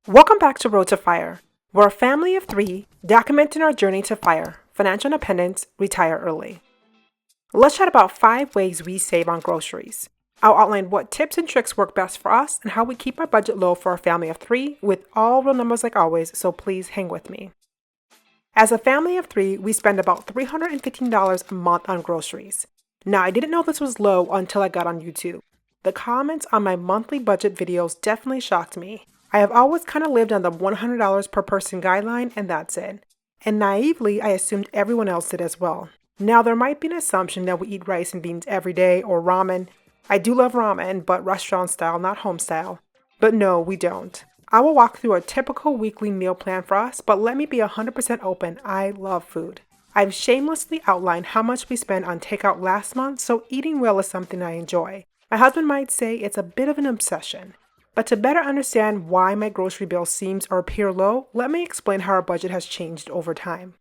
Welcome back to Road to Fire. We're a family of three documenting our journey to fire, financial independence, retire early. Let's chat about 5 ways we save on groceries. I'll outline what tips and tricks work best for us and how we keep our budget low for a family of 3 with all real numbers like always, so please hang with me. As a family of 3, we spend about $315 a month on groceries. Now, I didn't know this was low until I got on YouTube. The comments on my monthly budget videos definitely shocked me. I have always kind of lived on the $100 per person guideline, and that's it. And naively, I assumed everyone else did as well. Now, there might be an assumption that we eat rice and beans every day or ramen. I do love ramen, but restaurant style, not home style. But no, we don't. I will walk through a typical weekly meal plan for us, but let me be 100% open. I love food. I've shamelessly outlined how much we spent on takeout last month, so eating well is something I enjoy. My husband might say it's a bit of an obsession. But to better understand why my grocery bill seems or appear low, let me explain how our budget has changed over time.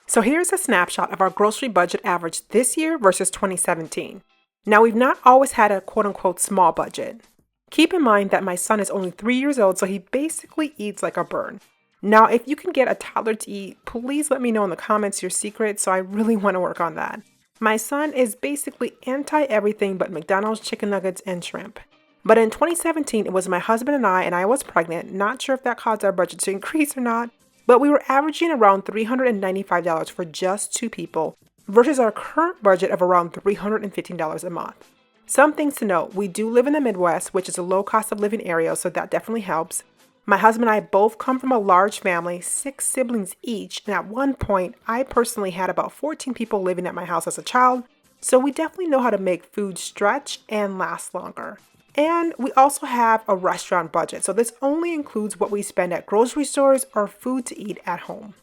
So here's a snapshot of our grocery budget average this year versus 2017. Now, we've not always had a quote-unquote small budget. Keep in mind that my son is only 3 years old, so he basically eats like a bird. Now, if you can get a toddler to eat, please let me know in the comments your secret, so I really want to work on that. My son is basically anti-everything but McDonald's chicken nuggets and shrimp. But in 2017, it was my husband and I was pregnant. Not sure if that caused our budget to increase or not, but we were averaging around $395 for just 2 people versus our current budget of around $315 a month. Some things to note: we do live in the Midwest, which is a low cost of living area, so that definitely helps. My husband and I both come from a large family, 6 siblings each, and at one point, I personally had about 14 people living at my house as a child, so we definitely know how to make food stretch and last longer. And we also have a restaurant budget, so this only includes what we spend at grocery stores or food to eat at home.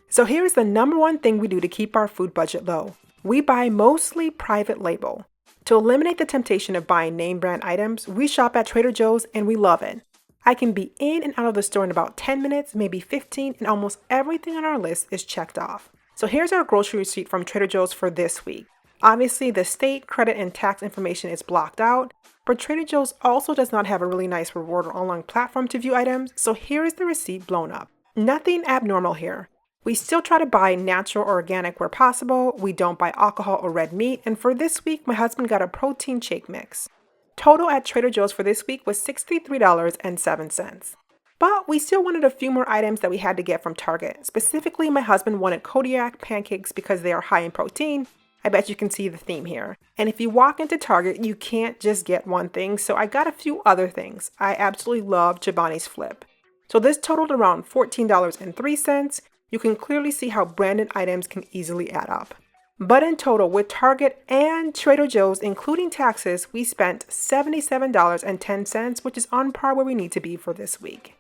So here's the number one thing we do to keep our food budget low. We buy mostly private label. To eliminate the temptation of buying name brand items, we shop at Trader Joe's and we love it. I can be in and out of the store in about 10 minutes, maybe 15, and almost everything on our list is checked off. So here's our grocery receipt from Trader Joe's for this week. Obviously, the state, credit, and tax information is blocked out, but Trader Joe's also does not have a really nice reward or online platform to view items, so here is the receipt blown up. Nothing abnormal here. We still try to buy natural or organic where possible. We don't buy alcohol or red meat, and for this week, my husband got a protein shake mix. Total at Trader Joe's for this week was $63.07. But we still wanted a few more items that we had to get from Target. Specifically, my husband wanted Kodiak pancakes because they are high in protein. I bet you can see the theme here. And if you walk into Target, you can't just get one thing, so I got a few other things. I absolutely love Chobani's Flip. So this totaled around $14.03. You can clearly see how branded items can easily add up. But in total, with Target and Trader Joe's, including taxes, we spent $77.10, which is on par where we need to be for this week.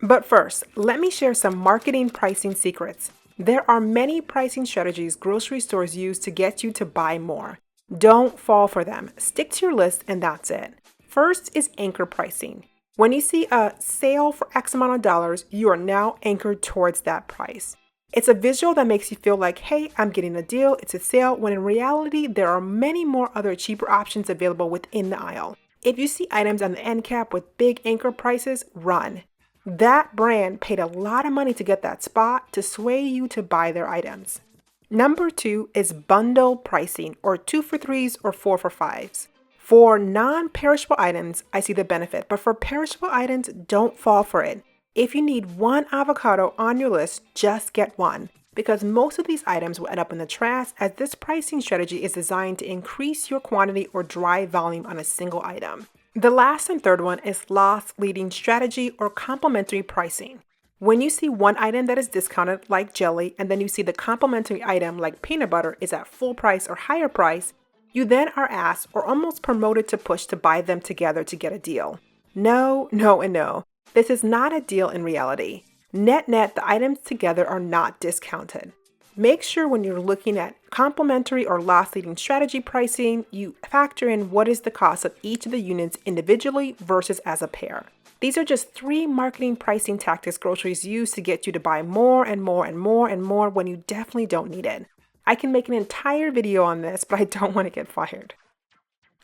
But first, let me share some marketing pricing secrets. There are many pricing strategies grocery stores use to get you to buy more. Don't fall for them. Stick to your list and that's it. First is anchor pricing. When you see a sale for X amount of dollars, you are now anchored towards that price. It's a visual that makes you feel like, hey, I'm getting a deal, it's a sale, when in reality, there are many more other cheaper options available within the aisle. If you see items on the end cap with big anchor prices, run. That brand paid a lot of money to get that spot to sway you to buy their items. Number 2 is bundle pricing, or 2 for 3s or 4 for 5s. For non-perishable items, I see the benefit, but for perishable items, don't fall for it. If you need 1 avocado on your list, just get 1, because most of these items will end up in the trash, as this pricing strategy is designed to increase your quantity or drive volume on a single item. The last and third one is loss leading strategy, or complementary pricing. When you see one item that is discounted, like jelly, and then you see the complementary item like peanut butter is at full price or higher price, you then are asked or almost promoted to push to buy them together to get a deal. No, no, and no. This is not a deal in reality. Net, the items together are not discounted. Make sure when you're looking at complementary or loss leading strategy pricing, you factor in what is the cost of each of the units individually versus as a pair. These are just 3 marketing pricing tactics groceries use to get you to buy more and more and more and more when you definitely don't need it. I can make an entire video on this, but I don't want to get fired.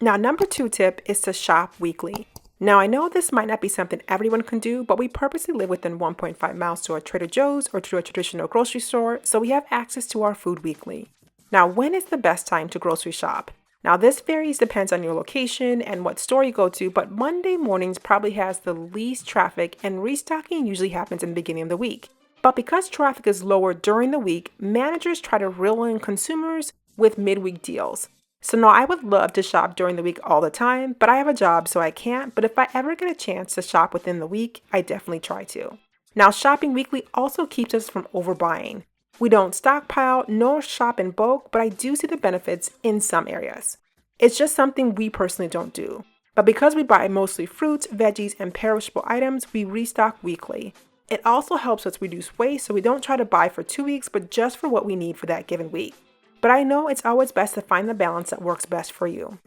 Now, number 2 tip is to shop weekly. Now, I know this might not be something everyone can do, but we purposely live within 1.5 miles to a Trader Joe's or to a traditional grocery store, so we have access to our food weekly. Now, when is the best time to grocery shop? Now, this varies, depends on your location and what store you go to, but Monday mornings probably has the least traffic and restocking usually happens in the beginning of the week. But because traffic is lower during the week, managers try to reel in consumers with midweek deals. So no, I would love to shop during the week all the time, but I have a job so I can't. But if I ever get a chance to shop within the week, I definitely try to. Now, shopping weekly also keeps us from overbuying. We don't stockpile nor shop in bulk, but I do see the benefits in some areas. It's just something we personally don't do. But because we buy mostly fruits, veggies, and perishable items, we restock weekly. It also helps us reduce waste, so we don't try to buy for 2 weeks, but just for what we need for that given week. But I know it's always best to find the balance that works best for you.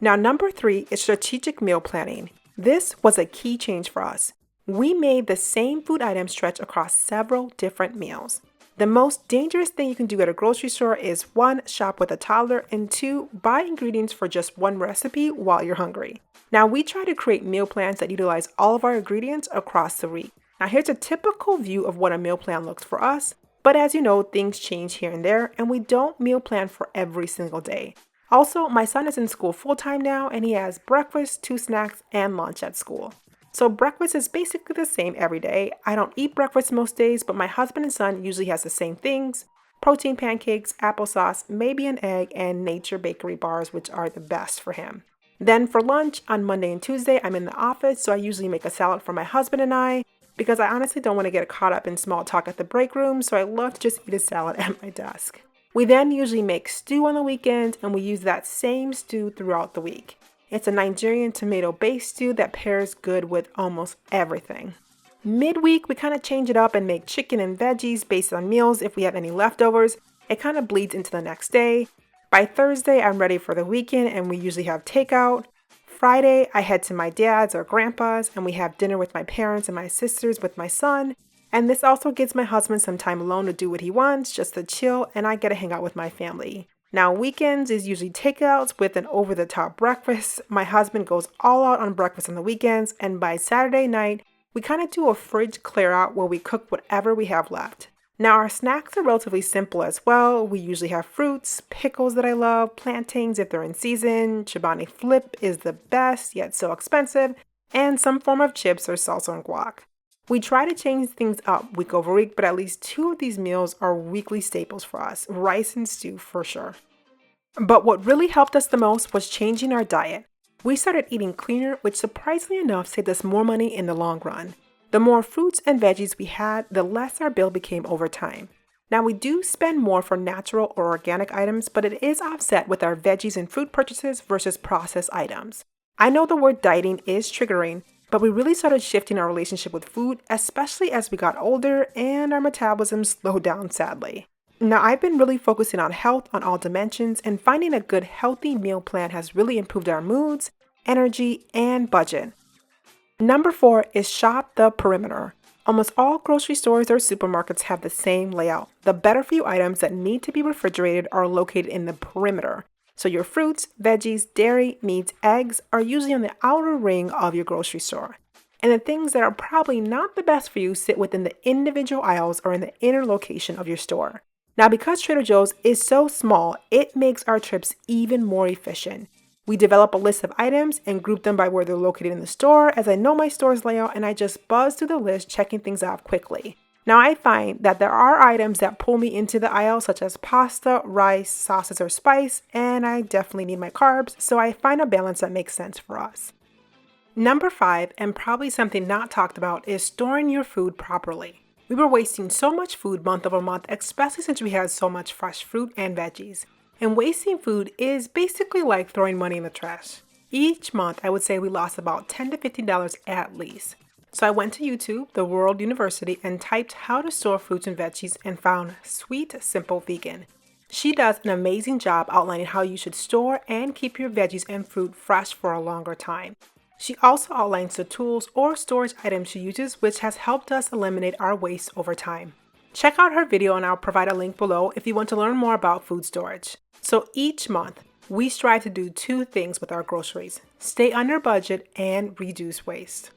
Now, number 3 is strategic meal planning. This was a key change for us. We made the same food item stretch across several different meals. The most dangerous thing you can do at a grocery store is 1. Shop with a toddler, and 2. Buy ingredients for just one recipe while you're hungry. Now, we try to create meal plans that utilize all of our ingredients across the week. Now, here's a typical view of what a meal plan looks for us. But as you know, things change here and there, and we don't meal plan for every single day. Also, my son is in school full-time now, and he has breakfast, 2 snacks, and lunch at school. So breakfast is basically the same every day. I don't eat breakfast most days, but my husband and son usually has the same things: protein pancakes, applesauce, maybe an egg, and Nature Bakery bars, which are the best for him. Then for lunch, on Monday and Tuesday, I'm in the office, so I usually make a salad for my husband and I, because I honestly don't want to get caught up in small talk at the break room, so I love to just eat a salad at my desk. We then usually make stew on the weekend, and we use that same stew throughout the week. It's a Nigerian tomato-based stew that pairs good with almost everything. Midweek, we kind of change it up and make chicken and veggies based on meals if we have any leftovers. It kind of bleeds into the next day. By Thursday, I'm ready for the weekend, and we usually have takeout. Friday, I head to my dad's or grandpa's, and we have dinner with my parents and my sisters with my son. And this also gives my husband some time alone to do what he wants, just to chill, and I get to hang out with my family. Now, weekends is usually takeouts with an over-the-top breakfast. My husband goes all out on breakfast on the weekends, and by Saturday night, we kind of do a fridge clear out where we cook whatever we have left. Now, our snacks are relatively simple as well. We usually have fruits, pickles that I love, plantains if they're in season, Chobani Flip is the best, yet so expensive, and some form of chips or salsa and guac. We try to change things up week over week, but at least 2 of these meals are weekly staples for us, rice and stew for sure. But what really helped us the most was changing our diet. We started eating cleaner, which surprisingly enough saved us more money in the long run. The more fruits and veggies we had, the less our bill became over time. Now, we do spend more for natural or organic items, but it is offset with our veggies and fruit purchases versus processed items. I know the word dieting is triggering, but we really started shifting our relationship with food, especially as we got older and our metabolism slowed down sadly. Now, I've been really focusing on health on all dimensions, and finding a good healthy meal plan has really improved our moods, energy, and budget. Number 4 is shop the perimeter. Almost all grocery stores or supermarkets have the same layout. The better for you items that need to be refrigerated are located in the perimeter. So your fruits, veggies, dairy, meats, eggs are usually on the outer ring of your grocery store. And the things that are probably not the best for you sit within the individual aisles or in the inner location of your store. Now, because Trader Joe's is so small, it makes our trips even more efficient. We develop a list of items and group them by where they're located in the store, as I know my store's layout and I just buzz through the list, checking things off quickly. Now, I find that there are items that pull me into the aisle, such as pasta, rice, sauces, or spice, and I definitely need my carbs, so I find a balance that makes sense for us. Number 5, and probably something not talked about, is storing your food properly. We were wasting so much food month over month, especially since we had so much fresh fruit and veggies. And wasting food is basically like throwing money in the trash. Each month, I would say we lost about $10 to $15 at least. So I went to YouTube, the World University, and typed how to store fruits and veggies and found Sweet Simple Vegan. She does an amazing job outlining how you should store and keep your veggies and fruit fresh for a longer time. She also outlines the tools or storage items she uses, which has helped us eliminate our waste over time. Check out her video and I'll provide a link below if you want to learn more about food storage. So each month, we strive to do two things with our groceries: stay under budget and reduce waste.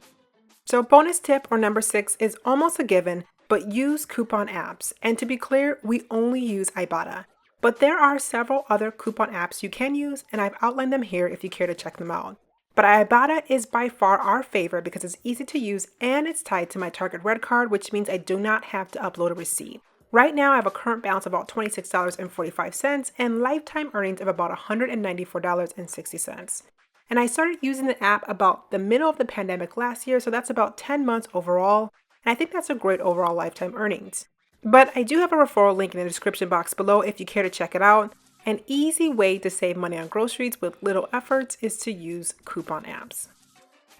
So bonus tip or number 6 is almost a given, but use coupon apps. And to be clear, we only use Ibotta. But there are several other coupon apps you can use, and I've outlined them here if you care to check them out. But Ibotta is by far our favorite because it's easy to use and it's tied to my Target Red Card, which means I do not have to upload a receipt. Right now, I have a current balance of about $26.45 and lifetime earnings of about $194.60. And I started using the app about the middle of the pandemic last year, so that's about 10 months overall, and I think that's a great overall lifetime earnings. But I do have a referral link in the description box below if you care to check it out. An easy way to save money on groceries with little efforts is to use coupon apps.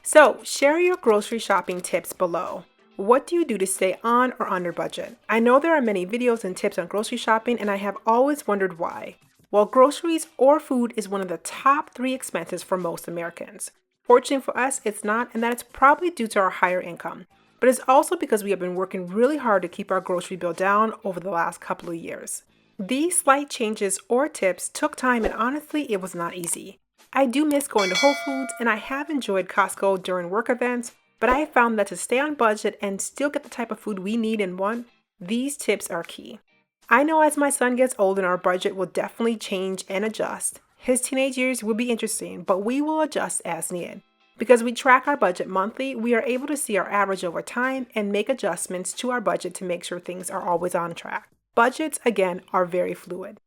So, share your grocery shopping tips below. What do you do to stay on or under budget? I know there are many videos and tips on grocery shopping, and I have always wondered why. Well, groceries or food is one of the top 3 expenses for most Americans. Fortunately for us, it's not, and that it's probably due to our higher income. But it's also because we have been working really hard to keep our grocery bill down over the last couple of years. These slight changes or tips took time, and honestly, it was not easy. I do miss going to Whole Foods, and I have enjoyed Costco during work events, but I have found that to stay on budget and still get the type of food we need and want, these tips are key. I know as my son gets older, our budget will definitely change and adjust. His teenage years will be interesting, but we will adjust as needed. Because we track our budget monthly, we are able to see our average over time and make adjustments to our budget to make sure things are always on track. Budgets, again, are very fluid.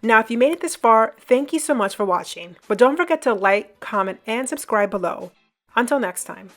Now, if you made it this far, thank you so much for watching. But don't forget to like, comment, and subscribe below. Until next time.